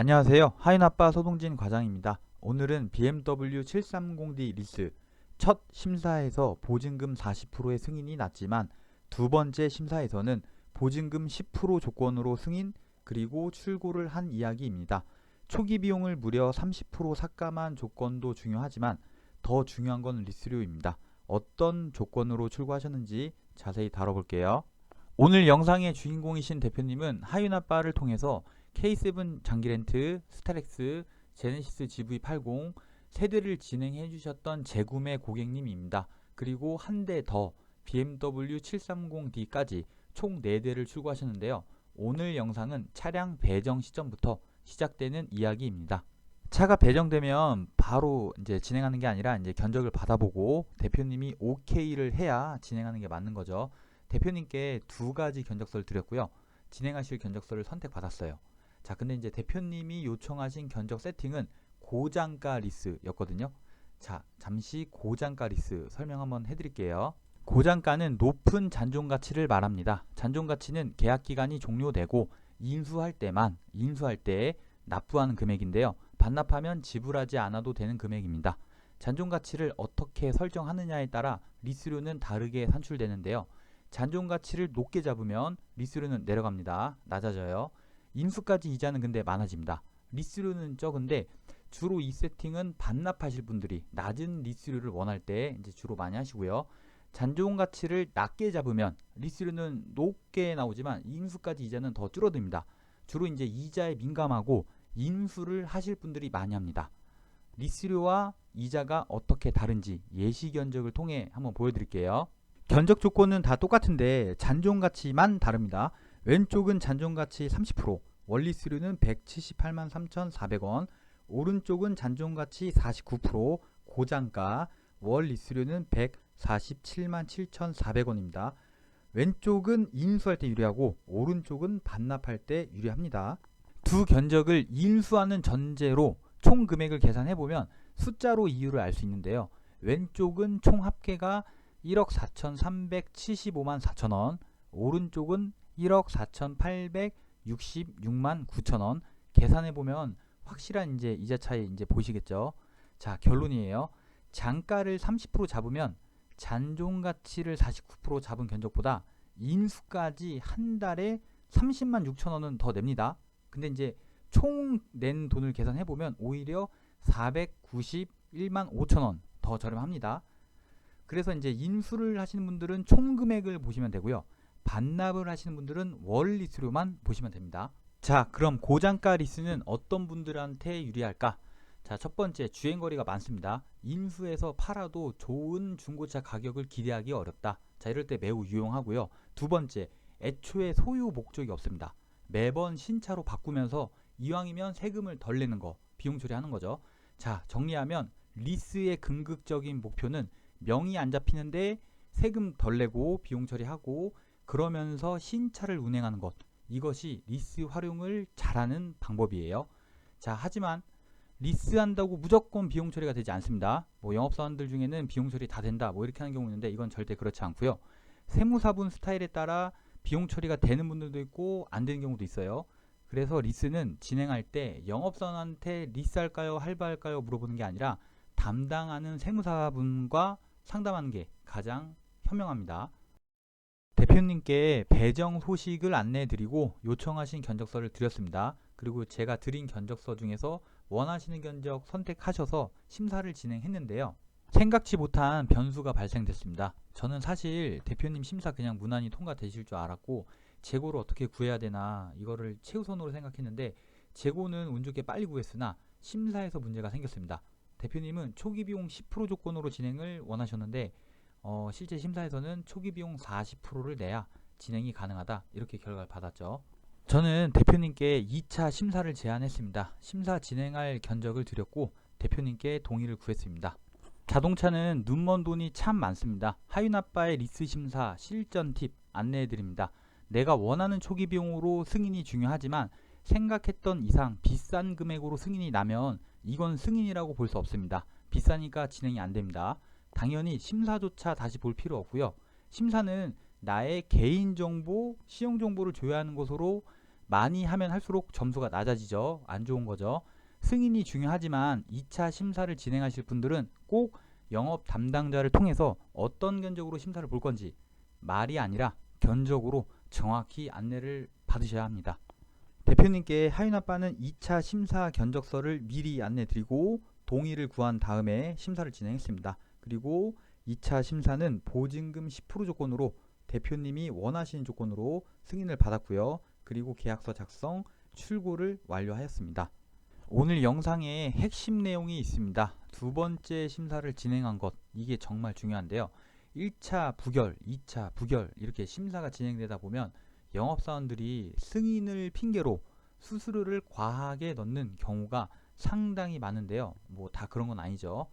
안녕하세요. 하윤아빠 서동진 과장입니다. 오늘은 BMW 730D 리스 첫 심사에서 보증금 40%의 승인이 났지만 두 번째 심사에서는 보증금 10% 조건으로 승인 그리고 출고를 한 이야기입니다. 초기 비용을 무려 30% 삭감한 조건도 중요하지만 더 중요한 건 리스료입니다. 어떤 조건으로 출고하셨는지 자세히 다뤄볼게요. 오늘 영상의 주인공이신 대표님은 하윤아빠를 통해서 K7 장기렌트, 스타렉스, 제네시스 GV80 세대를 진행해 주셨던 재구매 고객님입니다. 그리고 한 대 더 BMW 730D까지 총 4대를 출고하셨는데요. 오늘 영상은 차량 배정 시점부터 시작되는 이야기입니다. 차가 배정되면 바로 이제 진행하는 게 아니라 이제 견적을 받아보고 대표님이 OK를 해야 진행하는 게 맞는 거죠. 대표님께 두 가지 견적서를 드렸고요. 진행하실 견적서를 선택받았어요. 자, 근데 이제 대표님이 요청하신 견적 세팅은 고장가 리스였거든요. 자, 잠시 고장가 리스 설명 한번 해드릴게요. 고장가는 높은 잔존 가치를 말합니다. 잔존 가치는 계약 기간이 종료되고 인수할 때 납부하는 금액인데요. 반납하면 지불하지 않아도 되는 금액입니다. 잔존 가치를 어떻게 설정하느냐에 따라 리스료는 다르게 산출되는데요. 잔존 가치를 높게 잡으면 리스료는 내려갑니다. 낮아져요. 인수까지 이자는 근데 많아집니다. 리스료는 적은데 주로 이 세팅은 반납하실 분들이 낮은 리스료를 원할 때 이제 주로 많이 하시고요. 잔존 가치를 낮게 잡으면 리스료는 높게 나오지만 인수까지 이자는 더 줄어듭니다. 주로 이제 이자에 민감하고 인수를 하실 분들이 많이 합니다. 리스료와 이자가 어떻게 다른지 예시 견적을 통해 한번 보여드릴게요. 견적 조건은 다 똑같은데 잔존 가치만 다릅니다. 왼쪽은 잔존 가치 30%, 원리스료는 178만 3,400원, 오른쪽은 잔존 가치 49%, 고장가, 원리스료는 147만 7,400원입니다. 왼쪽은 인수할 때 유리하고 오른쪽은 반납할 때 유리합니다. 두 견적을 인수하는 전제로 총 금액을 계산해보면 숫자로 이유를 알 수 있는데요. 왼쪽은 총 합계가 1억 4,375만 4천원, 오른쪽은 1억 4,866만 9천원. 계산해보면 확실한 이제 이자 차이 이제 보시겠죠. 자, 결론이에요. 장가를 30% 잡으면 잔존 가치를 49% 잡은 견적보다 인수까지 한 달에 30만 6천원은 더 냅니다. 근데 이제 총 낸 돈을 계산해보면 오히려 491만 5천원 더 저렴합니다. 그래서 이제 인수를 하시는 분들은 총 금액을 보시면 되고요. 반납을 하시는 분들은 월 리스료만 보시면 됩니다. 자, 그럼 고장가 리스는 어떤 분들한테 유리할까? 자, 첫 번째, 주행거리가 많습니다. 인수해서 팔아도 좋은 중고차 가격을 기대하기 어렵다. 자, 이럴 때 매우 유용하고요. 두 번째, 애초에 소유 목적이 없습니다. 매번 신차로 바꾸면서 이왕이면 세금을 덜 내는 거, 비용 처리하는 거죠. 자, 정리하면 리스의 궁극적인 목표는 명의 안 잡히는데 세금 덜 내고 비용 처리하고 그러면서 신차를 운행하는 것, 이것이 리스 활용을 잘하는 방법이에요. 자, 하지만 리스한다고 무조건 비용 처리가 되지 않습니다. 뭐 영업사원들 중에는 비용 처리 다 된다 뭐 이렇게 하는 경우 있는데 이건 절대 그렇지 않고요. 세무사분 스타일에 따라 비용 처리가 되는 분들도 있고 안 되는 경우도 있어요. 그래서 리스는 진행할 때 영업사원한테 리스할까요 할부할까요 물어보는 게 아니라 담당하는 세무사분과 상담하는 게 가장 현명합니다. 대표님께 배정 소식을 안내해드리고 요청하신 견적서를 드렸습니다. 그리고 제가 드린 견적서 중에서 원하시는 견적 선택하셔서 심사를 진행했는데요. 생각지 못한 변수가 발생됐습니다. 저는 사실 대표님 심사 그냥 무난히 통과되실 줄 알았고 재고를 어떻게 구해야 되나 이거를 최우선으로 생각했는데 재고는 운 좋게 빨리 구했으나 심사에서 문제가 생겼습니다. 대표님은 초기 비용 10% 조건으로 진행을 원하셨는데 실제 심사에서는 초기 비용 40%를 내야 진행이 가능하다 이렇게 결과를 받았죠. 저는 대표님께 2차 심사를 제안했습니다. 심사 진행할 견적을 드렸고 대표님께 동의를 구했습니다. 자동차는 눈먼 돈이 참 많습니다. 하윤아빠의 리스 심사 실전 팁 안내해드립니다. 내가 원하는 초기 비용으로 승인이 중요하지만 생각했던 이상 비싼 금액으로 승인이 나면 이건 승인이라고 볼 수 없습니다. 비싸니까 진행이 안 됩니다. 당연히 심사조차 다시 볼 필요 없고요. 심사는 나의 개인정보, 시용정보를 조회하는 것으로 많이 하면 할수록 점수가 낮아지죠. 안 좋은 거죠. 승인이 중요하지만 2차 심사를 진행하실 분들은 꼭 영업 담당자를 통해서 어떤 견적으로 심사를 볼 건지 말이 아니라 견적으로 정확히 안내를 받으셔야 합니다. 대표님께 하윤아빠는 2차 심사 견적서를 미리 안내 드리고 동의를 구한 다음에 심사를 진행했습니다. 그리고 2차 심사는 보증금 10% 조건으로 대표님이 원하시는 조건으로 승인을 받았고요. 그리고 계약서 작성, 출고를 완료하였습니다. 오늘 영상에 핵심 내용이 있습니다. 두 번째 심사를 진행한 것, 이게 정말 중요한데요. 1차 부결, 2차 부결 이렇게 심사가 진행되다 보면 영업사원들이 승인을 핑계로 수수료를 과하게 넣는 경우가 상당히 많은데요. 뭐 다 그런 건 아니죠.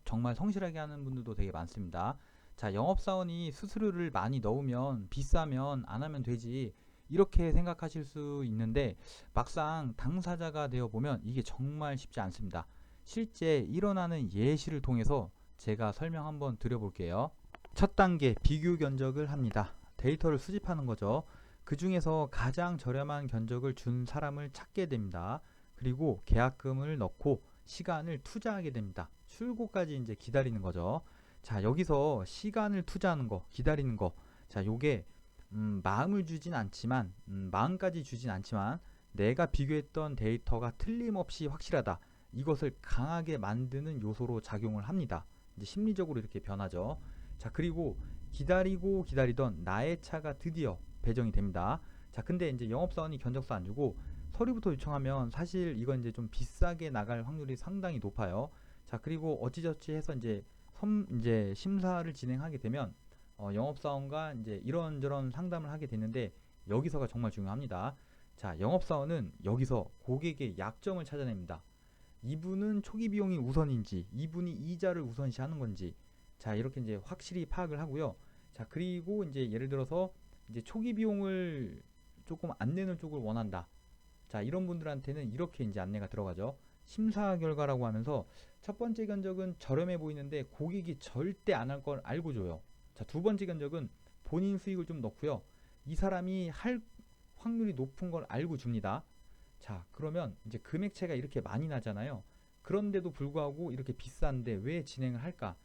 정말 성실하게 하는 분들도 되게 많습니다. 자, 영업사원이 수수료를 많이 넣으면 비싸면 안 하면 되지 이렇게 생각하실 수 있는데 막상 당사자가 되어 보면 이게 정말 쉽지 않습니다. 실제 일어나는 예시를 통해서 제가 설명 한번 드려볼게요. 첫 단계 비교 견적을 합니다. 데이터를 수집하는 거죠. 그 중에서 가장 저렴한 견적을 준 사람을 찾게 됩니다. 그리고 계약금을 넣고 시간을 투자하게 됩니다. 출고까지 이제 기다리는 거죠. 자, 여기서 시간을 투자하는 거, 기다리는 거. 자, 요게 마음을 주진 않지만 마음까지 주진 않지만 내가 비교했던 데이터가 틀림없이 확실하다. 이것을 강하게 만드는 요소로 작용을 합니다. 이제 심리적으로 이렇게 변하죠. 자, 그리고 기다리고 기다리던 나의 차가 드디어 배정이 됩니다. 자, 근데 이제 영업사원이 견적서 안 주고 서류부터 요청하면 사실 이건 이제 좀 비싸게 나갈 확률이 상당히 높아요. 자, 그리고 어찌저찌 해서 이제 심사를 진행하게 되면 영업사원과 이제 이런저런 상담을 하게 되는데 여기서가 정말 중요합니다. 자, 영업사원은 여기서 고객의 약점을 찾아냅니다. 이분은 초기 비용이 우선인지, 이분이 이자를 우선시하는 건지, 자, 이렇게 이제 확실히 파악을 하고요. 자, 그리고 이제 예를 들어서 이제 초기 비용을 조금 안 내는 쪽을 원한다. 자, 이런 분들한테는 이렇게 이제 안내가 들어가죠. 심사 결과라고 하면서 첫 번째 견적은 저렴해 보이는데 고객이 절대 안 할 걸 알고 줘요. 자, 두 번째 견적은 본인 수익을 좀 넣고요. 이 사람이 할 확률이 높은 걸 알고 줍니다. 자, 그러면 이제 금액차가 이렇게 많이 나잖아요. 그런데도 불구하고 이렇게 비싼데 왜 진행을 할까?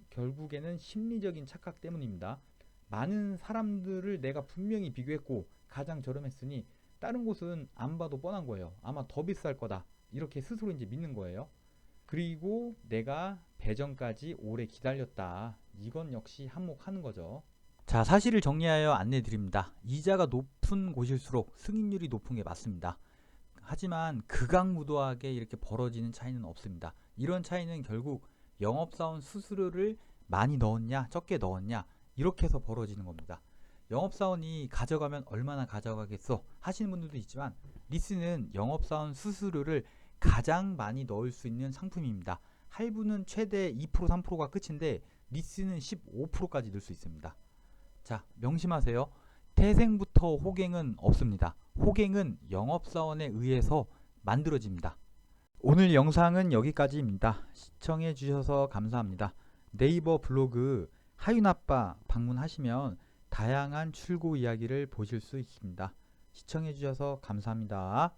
결국에는 심리적인 착각 때문입니다. 많은 사람들을 내가 분명히 비교했고 가장 저렴했으니 다른 곳은 안 봐도 뻔한 거예요. 아마 더 비쌀 거다. 이렇게 스스로 이제 믿는 거예요. 그리고 내가 배정까지 오래 기다렸다. 이건 역시 한몫하는 거죠. 자, 사실을 정리하여 안내 드립니다. 이자가 높은 곳일수록 승인율이 높은 게 맞습니다. 하지만 극악무도하게 이렇게 벌어지는 차이는 없습니다. 이런 차이는 결국 영업사원 수수료를 많이 넣었냐 적게 넣었냐 이렇게 해서 벌어지는 겁니다. 영업사원이 가져가면 얼마나 가져가겠어 하시는 분들도 있지만 리스는 영업사원 수수료를 가장 많이 넣을 수 있는 상품입니다. 할부는 최대 2% 3%가 끝인데 리스는 15%까지 넣을 수 있습니다. 자, 명심하세요. 태생부터 호갱은 없습니다. 호갱은 영업사원에 의해서 만들어집니다. 오늘 영상은 여기까지입니다. 시청해 주셔서 감사합니다. 네이버 블로그 하윤아빠 방문하시면 다양한 출고 이야기를 보실 수 있습니다. 시청해 주셔서 감사합니다.